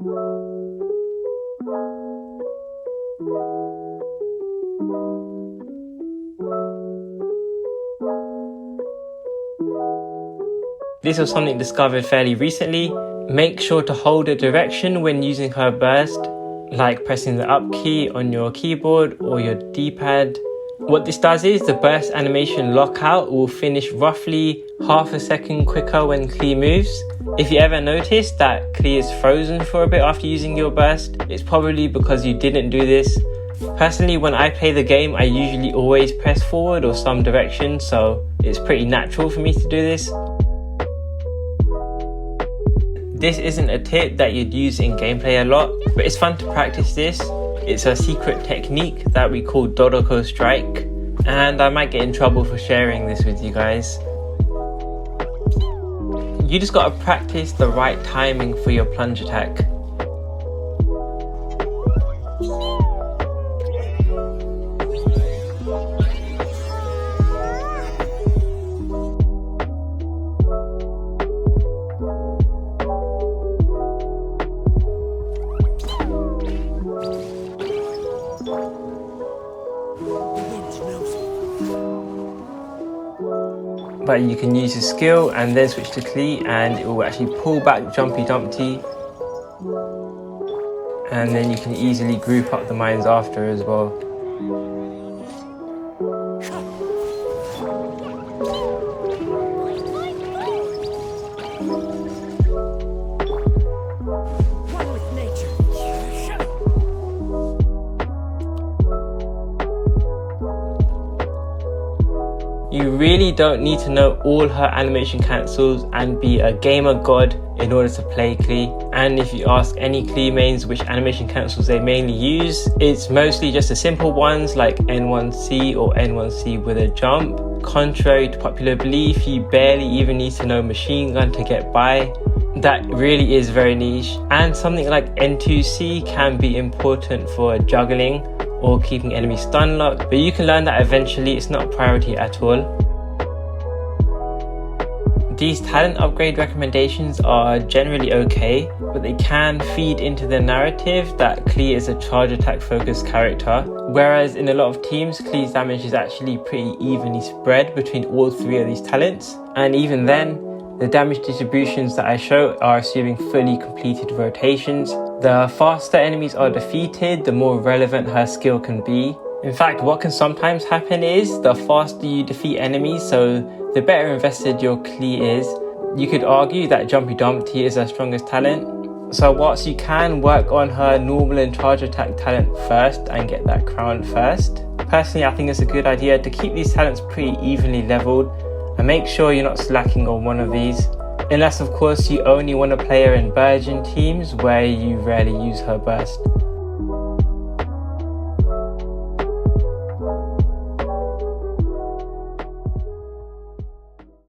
This was something discovered fairly recently. Make sure to hold a direction when using her burst, like pressing the up key on your keyboard or your D-pad. What this does is the burst animation lockout will finish roughly half a second quicker when Klee moves. If you ever notice that Klee is frozen for a bit after using your burst, it's probably because you didn't do this. Personally, when I play the game, I usually always press forward or some direction, so it's pretty natural for me to do this. This isn't a tip that you'd use in gameplay a lot, but it's fun to practice this. It's a secret technique that we call dodoco strike, and I might get in trouble for sharing this with you guys. You just gotta practice the right timing for your plunge attack. But you can use your skill and then switch to Klee, and it will actually pull back jumpy dumpty, and then you can easily group up the mines after as well. You really don't need to know all her animation cancels and be a gamer god in order to play Klee. And if you ask any Klee mains which animation cancels they mainly use, it's mostly just the simple ones like N1C or N1C with a jump. Contrary to popular belief, you barely even need to know machine gun to get by. That really is very niche. And something like N2C can be important for juggling or keeping enemies stun locked, but you can learn that eventually. It's not a priority at all. These talent upgrade recommendations are generally okay, but they can feed into the narrative that Klee is a charge attack focused character, whereas in a lot of teams Klee's damage is actually pretty evenly spread between all three of these talents, and even then the damage distributions that I show are assuming fully completed rotations. The faster enemies are defeated, the more relevant her skill can be. In fact, what can sometimes happen is the faster you defeat enemies, so the better invested your Klee is. You could argue that Jumpy Dumpty is her strongest talent. So whilst you can work on her normal and charge attack talent first and get that crown first, personally I think it's a good idea to keep these talents pretty evenly leveled and make sure you're not slacking on one of these. Unless of course you only want to play her in Virgin teams where you rarely use her burst.